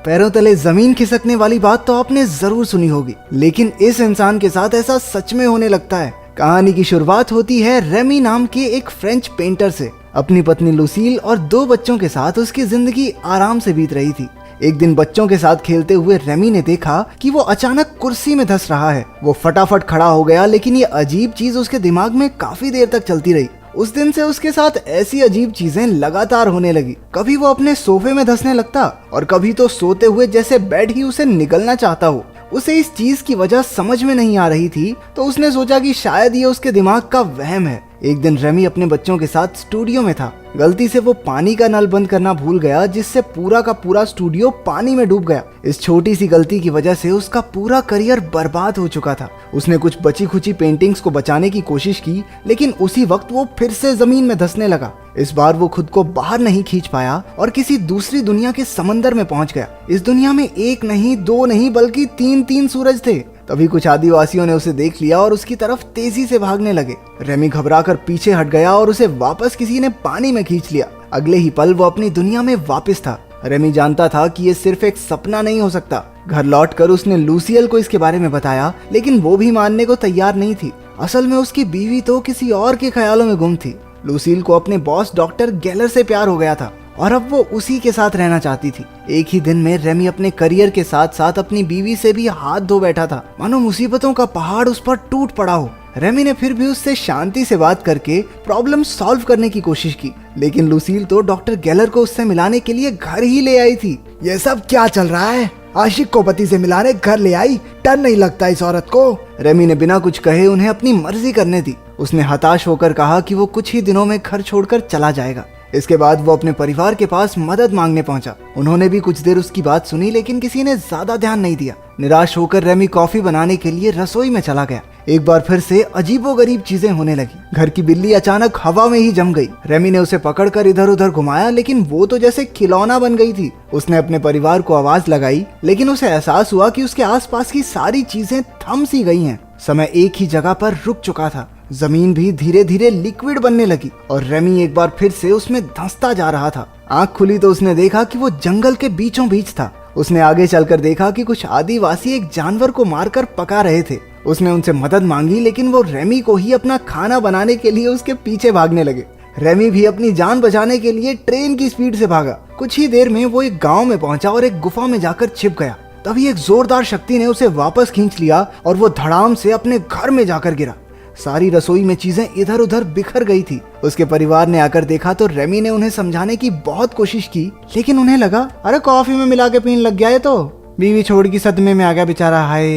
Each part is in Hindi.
पैरों तले जमीन खिसकने वाली बात तो आपने जरूर सुनी होगी, लेकिन इस इंसान के साथ ऐसा सच में होने लगता है। कहानी की शुरुआत होती है रेमी नाम के एक फ्रेंच पेंटर से। अपनी पत्नी लुसील और 2 बच्चों के साथ उसकी जिंदगी आराम से बीत रही थी। एक दिन बच्चों के साथ खेलते हुए रेमी ने देखा कि वो अचानक कुर्सी में धंस रहा है। वो फटाफट खड़ा हो गया, लेकिन ये अजीब चीज उसके दिमाग में काफी देर तक चलती रही। उस दिन से उसके साथ ऐसी अजीब चीजें लगातार होने लगी। कभी वो अपने सोफे में धंसने लगता और कभी तो सोते हुए जैसे बेड ही उसे निगलना चाहता हो। उसे इस चीज की वजह समझ में नहीं आ रही थी, तो उसने सोचा कि शायद ये उसके दिमाग का वहम है। एक दिन रेमी अपने बच्चों के साथ स्टूडियो में था। गलती से वो पानी का नल बंद करना भूल गया, जिससे पूरा का पूरा स्टूडियो पानी में डूब गया। इस छोटी सी गलती की वजह से उसका पूरा करियर बर्बाद हो चुका था। उसने कुछ बची खुची पेंटिंग्स को बचाने की कोशिश की, लेकिन उसी वक्त वो फिर से जमीन में धंसने लगा। इस बार वो खुद को बाहर नहीं खींच पाया और किसी दूसरी दुनिया के समंदर में पहुंच गया। इस दुनिया में 1 नहीं 2 नहीं बल्कि 3 सूरज थे। तभी कुछ आदिवासियों ने उसे देख लिया और उसकी तरफ तेजी से भागने लगे। रेमी घबराकर पीछे हट गया और उसे वापस किसी ने पानी में खींच लिया। अगले ही पल वो अपनी दुनिया में वापस था। रेमी जानता था कि ये सिर्फ एक सपना नहीं हो सकता। घर लौटकर उसने लूसियल को इसके बारे में बताया, लेकिन वो भी मानने को तैयार नहीं थी। असल में उसकी बीवी तो किसी और के ख्यालों में गुम थी। लूसील को अपने बॉस डॉक्टर गेलर से प्यार हो गया था और अब वो उसी के साथ रहना चाहती थी। एक ही दिन में रेमी अपने करियर के साथ साथ अपनी बीवी से भी हाथ धो बैठा था, मानो मुसीबतों का पहाड़ उस पर टूट पड़ा हो। रेमी ने फिर भी उससे शांति से बात करके प्रॉब्लम सॉल्व करने की कोशिश की, लेकिन लुसील तो डॉक्टर गेलर को उससे मिलाने के लिए घर ही ले आई थी। ये सब क्या चल रहा है? आशिक को पति से मिलाने घर ले आई? डर नहीं लगता इस औरत को? रेमी ने बिना कुछ कहे उन्हें अपनी मर्जी करने दी। उसने हताश होकर कहा कि वो कुछ ही दिनों में घर छोड़कर चला जाएगा। इसके बाद वो अपने परिवार के पास मदद मांगने पहुंचा। उन्होंने भी कुछ देर उसकी बात सुनी, लेकिन किसी ने ज्यादा ध्यान नहीं दिया। निराश होकर रेमी कॉफी बनाने के लिए रसोई में चला गया। एक बार फिर से अजीबोगरीब चीजें होने लगी। घर की बिल्ली अचानक हवा में ही जम गई। रेमी ने उसे पकड़कर इधर उधर घुमाया, लेकिन वो तो जैसे खिलौना बन गई थी। उसने अपने परिवार को आवाज लगाई, लेकिन उसे एहसास हुआ कि उसके आसपास की सारी चीजें थम सी गई हैं। समय एक ही जगह पर रुक चुका था। जमीन भी धीरे धीरे लिक्विड बनने लगी और रेमी एक बार फिर से उसमें धंसता जा रहा था। आंख खुली तो उसने देखा कि वो जंगल के बीचों बीच था। उसने आगे चलकर देखा कि कुछ आदिवासी एक जानवर को मारकर पका रहे थे। उसने उनसे मदद मांगी, लेकिन वो रेमी को ही अपना खाना बनाने के लिए उसके पीछे भागने लगे। रेमी भी अपनी जान बचाने के लिए ट्रेन की स्पीड से भागा। कुछ ही देर में वो एक गांव में पहुंचा और एक गुफा में जाकर छिप गया। तभी एक जोरदार शक्ति ने उसे वापस खींच लिया और वो धड़ाम से अपने घर में जाकर गिरा। सारी रसोई में चीजें इधर उधर बिखर गई थी। उसके परिवार ने आकर देखा तो रेमी ने उन्हें समझाने की बहुत कोशिश की, लेकिन उन्हें लगा अरे कॉफी में मिला के पीने लग गया, ये तो बीवी छोड़ की सदमे में आ गया बेचारा, हाय।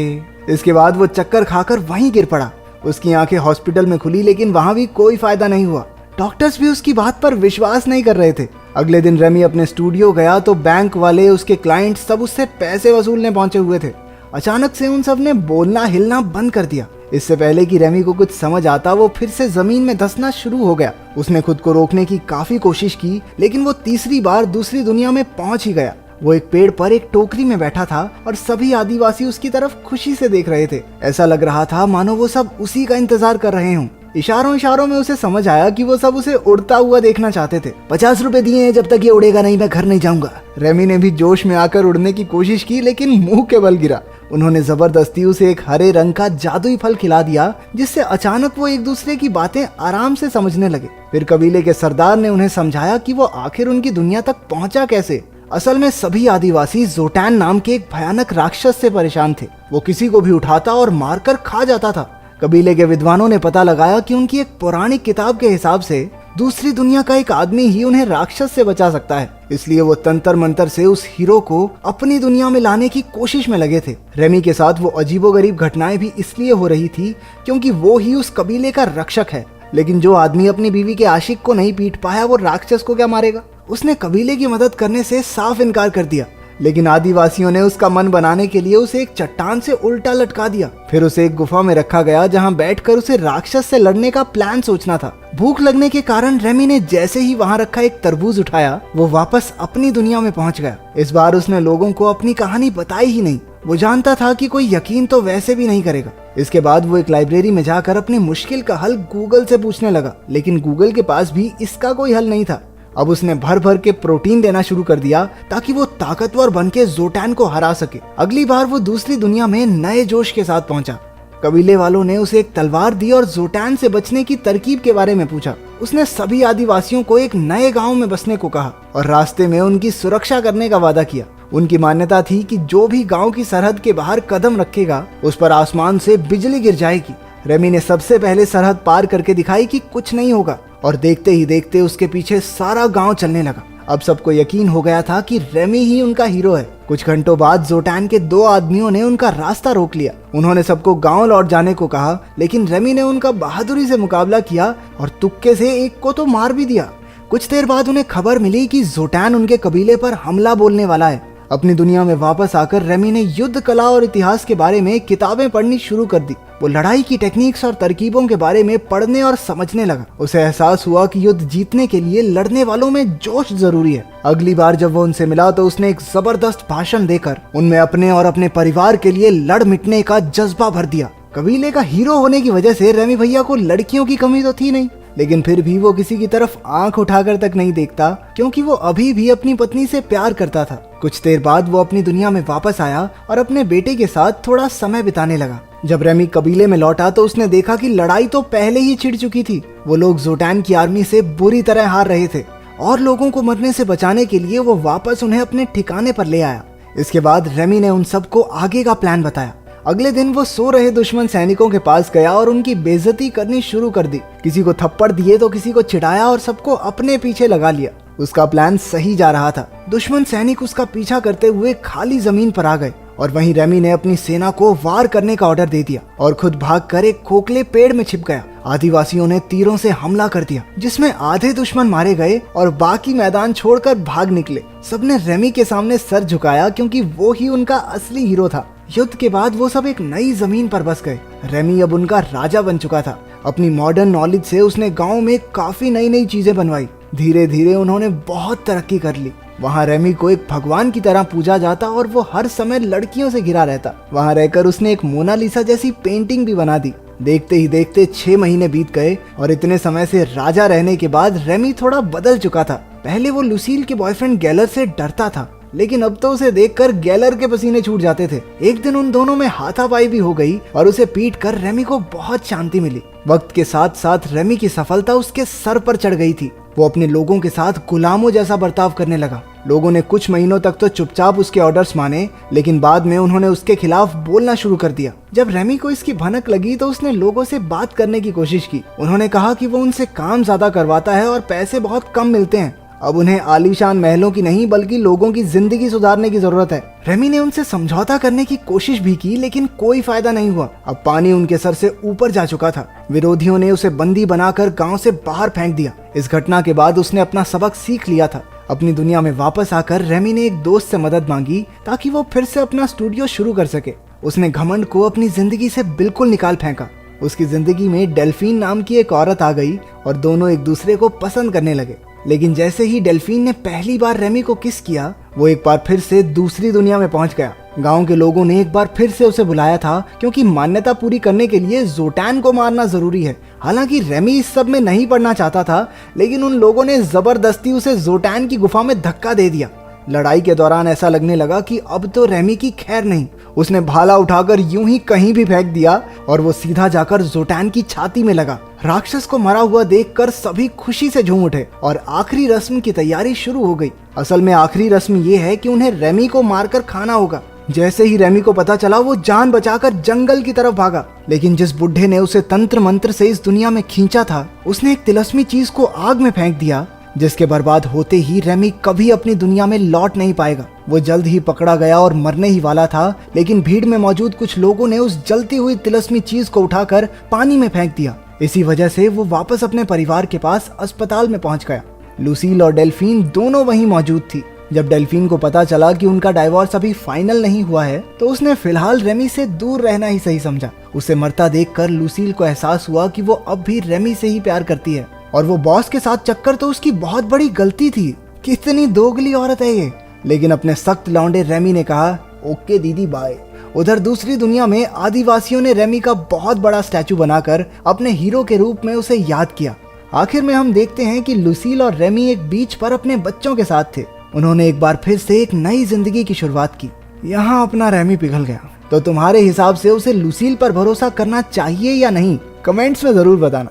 इसके बाद वो चक्कर खाकर वहीं गिर पड़ा। उसकी आंखें हॉस्पिटल में खुली, लेकिन वहां भी कोई फायदा नहीं हुआ। डॉक्टर्स भी उसकी बात पर विश्वास नहीं कर रहे थे। अगले दिन रेमी अपने स्टूडियो गया तो बैंक वाले, उसके क्लाइंट सब उससे पैसे वसूलने पहुंचे हुए थे। अचानक से उन सब ने बोलना हिलना बंद कर दिया। इससे पहले कि रेमी को कुछ समझ आता, वो फिर से जमीन में धंसना शुरू हो गया। उसने खुद को रोकने की काफी कोशिश की, लेकिन वो तीसरी बार दूसरी दुनिया में पहुंच ही गया। वो एक पेड़ पर एक टोकरी में बैठा था और सभी आदिवासी उसकी तरफ खुशी से देख रहे थे। ऐसा लग रहा था मानो वो सब उसी का इंतजार कर रहे हों। इशारों इशारों में उसे समझ आया कि वो सब उसे उड़ता हुआ देखना चाहते थे। 50 रुपए दिए हैं, जब तक ये उड़ेगा नहीं मैं घर नहीं जाऊंगा। रेमी ने भी जोश में आकर उड़ने की कोशिश की, लेकिन मुंह के बल गिरा। उन्होंने जबरदस्ती उसे एक हरे रंग का जादुई फल खिला दिया, जिससे अचानक वो एक दूसरे की बातें आराम से समझने लगे। फिर कबीले के सरदार ने उन्हें समझाया कि वो आखिर उनकी दुनिया तक पहुंचा कैसे। असल में सभी आदिवासी जोटैन नाम के एक भयानक राक्षस से परेशान थे। वो किसी को भी उठाता और मारकर खा जाता था। कबीले के विद्वानों ने पता लगाया कि उनकी एक पौराणिक किताब के हिसाब से दूसरी दुनिया का एक आदमी ही उन्हें राक्षस से बचा सकता है। इसलिए वो तंत्र मंत्र से उस हीरो को अपनी दुनिया में लाने की कोशिश में लगे थे। रेमी के साथ वो अजीबोगरीब घटनाएं भी इसलिए हो रही थी क्योंकि वो ही उस कबीले का रक्षक है। लेकिन जो आदमी अपनी बीवी के आशिक को नहीं पीट पाया, वो राक्षस को क्या मारेगा? उसने कबीले की मदद करने से साफ इनकार कर दिया। लेकिन आदिवासियों ने उसका मन बनाने के लिए उसे एक चट्टान से उल्टा लटका दिया। फिर उसे एक गुफा में रखा गया, जहां बैठकर उसे राक्षस से लड़ने का प्लान सोचना था। भूख लगने के कारण रेमी ने जैसे ही वहां रखा एक तरबूज उठाया, वो वापस अपनी दुनिया में पहुंच गया। इस बार उसने लोगों को अपनी कहानी बताई ही नहीं। वो जानता था कि कोई यकीन तो वैसे भी नहीं करेगा। इसके बाद वो एक लाइब्रेरी में जाकर अपनी मुश्किल का हल गूगल से पूछने लगा, लेकिन गूगल के पास भी इसका कोई हल नहीं था। अब उसने भर भर के प्रोटीन देना शुरू कर दिया ताकि वो ताकतवर बन के जोटैन को हरा सके। अगली बार वो दूसरी दुनिया में नए जोश के साथ पहुंचा। कबीले वालों ने उसे एक तलवार दी और जोटैन से बचने की तरकीब के बारे में पूछा। उसने सभी आदिवासियों को एक नए गांव में बसने को कहा और रास्ते में उनकी सुरक्षा करने का वादा किया। उनकी मान्यता थी कि जो भी गांव की सरहद के बाहर कदम रखेगा उस पर आसमान से बिजली गिर जाएगी। रेमी ने सबसे पहले सरहद पार करके दिखाई कि कुछ नहीं होगा और देखते ही देखते उसके पीछे सारा गांव चलने लगा। अब सबको यकीन हो गया था कि रेमी ही उनका हीरो है। कुछ घंटों बाद जोटैन के 2 आदमियों ने उनका रास्ता रोक लिया। उन्होंने सबको गांव लौट जाने को कहा, लेकिन रेमी ने उनका बहादुरी से मुकाबला किया और तुक्के से एक को तो मार भी दिया। कुछ देर बाद उन्हें खबर मिली कि जोटैन उनके कबीले पर हमला बोलने वाला है। अपनी दुनिया में वापस आकर रेमी ने युद्ध कला और इतिहास के बारे में किताबें पढ़नी शुरू कर दी। वो लड़ाई की टेक्निक्स और तरकीबों के बारे में पढ़ने और समझने लगा। उसे एहसास हुआ कि युद्ध जीतने के लिए लड़ने वालों में जोश जरूरी है। अगली बार जब वो उनसे मिला तो उसने एक जबरदस्त भाषण देकर उनमें अपने और अपने परिवार के लिए लड़ मिटने का जज्बा भर दिया। कबीले का हीरो होने की वजह से रेमी भैया को लड़कियों की कमी तो थी नहीं, लेकिन फिर भी वो किसी की तरफ आंख उठाकर तक नहीं देखता क्योंकि वो अभी भी अपनी पत्नी से प्यार करता था। कुछ देर बाद वो अपनी दुनिया में वापस आया और अपने बेटे के साथ थोड़ा समय बिताने लगा। जब रेमी कबीले में लौटा तो उसने देखा कि लड़ाई तो पहले ही छिड़ चुकी थी। वो लोग जोटैन की आर्मी से बुरी तरह हार रहे थे और लोगों को मरने से बचाने के लिए वो वापस उन्हें अपने ठिकाने पर ले आया। इसके बाद रेमी ने उन सबको आगे का प्लान बताया। अगले दिन वो सो रहे दुश्मन सैनिकों के पास गया और उनकी बेइज्जती करनी शुरू कर दी। किसी को थप्पड़ दिए तो किसी को चिढ़ाया और सबको अपने पीछे लगा लिया। उसका प्लान सही जा रहा था। दुश्मन सैनिक उसका पीछा करते हुए खाली जमीन पर आ गए और वहीं रेमी ने अपनी सेना को वार करने का ऑर्डर दे दिया और खुद भागकर एक खोखले पेड़ में छिप गया। आदिवासियों ने तीरों से हमला कर दिया जिसमें आधे दुश्मन मारे गए और बाकी मैदान छोड़कर भाग निकले। सबने रेमी के सामने सर झुकाया क्योंकि वो ही उनका असली हीरो था। युद्ध के बाद वो सब एक नई जमीन पर बस गए। रेमी अब उनका राजा बन चुका था। अपनी मॉडर्न नॉलेज से उसने गांव में काफी नई नई चीजें बनवाई। धीरे धीरे उन्होंने बहुत तरक्की कर ली। वहाँ रेमी को एक भगवान की तरह पूजा जाता और वो हर समय लड़कियों से घिरा रहता। वहाँ रहकर उसने एक मोनालिसा जैसी पेंटिंग भी बना दी। देखते ही देखते 6 महीने बीत गए और इतने समय से राजा रहने के बाद रेमी थोड़ा बदल चुका था। पहले वो लुसील के बॉयफ्रेंड गैलर से डरता था, लेकिन अब तो उसे देखकर गैलर के पसीने छूट जाते थे। एक दिन उन दोनों में हाथापाई भी हो गई और उसे पीट कर रेमी को बहुत शांति मिली। वक्त के साथ साथ रेमी की सफलता उसके सर पर चढ़ गई थी। वो अपने लोगों के साथ गुलामों जैसा बर्ताव करने लगा। लोगों ने कुछ महीनों तक तो चुपचाप उसके ऑर्डर्स माने, लेकिन बाद में उन्होंने उसके खिलाफ बोलना शुरू कर दिया। जब रेमी को इसकी भनक लगी तो उसने लोगों से बात करने की कोशिश की। उन्होंने कहा कि वो उनसे काम ज्यादा करवाता है और पैसे बहुत कम मिलते हैं। अब उन्हें आलीशान महलों की नहीं बल्कि लोगों की जिंदगी सुधारने की जरूरत है। रेमी ने उनसे समझौता करने की कोशिश भी की, लेकिन कोई फायदा नहीं हुआ। अब पानी उनके सर से ऊपर जा चुका था। विरोधियों ने उसे बंदी बनाकर गांव से बाहर फेंक दिया। इस घटना के बाद उसने अपना सबक सीख लिया था। अपनी दुनिया में वापस आकर रेमी ने एक दोस्त से मदद मांगी ताकि वो फिर से अपना स्टूडियो शुरू कर सके। उसने घमंड को अपनी जिंदगी से बिल्कुल निकाल फेंका। उसकी जिंदगी में डेल्फिन नाम की एक औरत आ गई और दोनों एक दूसरे को पसंद करने लगे। लेकिन जैसे ही डेल्फिन ने पहली बार रेमी को किस किया, वो एक बार फिर से दूसरी दुनिया में पहुंच गया। गांव के लोगों ने एक बार फिर से उसे बुलाया था क्योंकि मान्यता पूरी करने के लिए जोटैन को मारना जरूरी है। हालांकि रेमी इस सब में नहीं पड़ना चाहता था, लेकिन उन लोगों ने जबरदस्ती उसे जोटैन की गुफा में धक्का दे दिया। लड़ाई के दौरान ऐसा लगने लगा कि अब तो रेमी की खैर नहीं। उसने भाला उठाकर यूं ही कहीं भी फेंक दिया और वो सीधा जाकर जोटैन की छाती में लगा। राक्षस को मरा हुआ देखकर सभी खुशी से झूम उठे और आखिरी रस्म की तैयारी शुरू हो गई। असल में आखिरी रस्म ये है कि उन्हें रेमी को मारकर खाना होगा। जैसे ही रेमी को पता चला वो जान बचाकर जंगल की तरफ भागा, लेकिन जिस बुढ़े ने उसे तंत्र मंत्र से इस दुनिया में खींचा था, उसने एक तिलस्मी चीज को आग में फेंक दिया, जिसके बर्बाद होते ही रेमी कभी अपनी दुनिया में लौट नहीं पाएगा। वो जल्द ही पकड़ा गया और मरने ही वाला था, लेकिन भीड़ में मौजूद कुछ लोगों ने उस जलती हुई तिलस्मी चीज को उठाकर पानी में फेंक दिया। इसी वजह से वो वापस अपने परिवार के पास अस्पताल में पहुंच गया। लुसील और डेल्फिन दोनों वहीं मौजूद थी। जब डेल्फिन को पता चला कि उनका डाइवोर्स अभी फाइनल नहीं हुआ है, तो उसने फिलहाल रेमी से दूर रहना ही सही समझा। उसे मरता देखकर लुसील को एहसास हुआ कि वो अब भी रेमी से ही प्यार करती है और वो बॉस के साथ चक्कर तो उसकी बहुत बड़ी गलती थी। कितनी दोगली औरत है ये। लेकिन अपने सख्त लौंडे रेमी ने कहा, ओके दीदी बाय। उधर दूसरी दुनिया में आदिवासियों ने रेमी का बहुत बड़ा स्टैचू बनाकर अपने हीरो के रूप में उसे याद किया। आखिर में हम देखते हैं कि लुसील और रेमी एक बीच पर अपने बच्चों के साथ थे। उन्होंने एक बार फिर से एक नई जिंदगी की शुरुआत की। यहाँ अपना रेमी पिघल गया। तो तुम्हारे हिसाब से उसे लुसील पर भरोसा करना चाहिए या नहीं, कमेंट्स में जरूर बताना।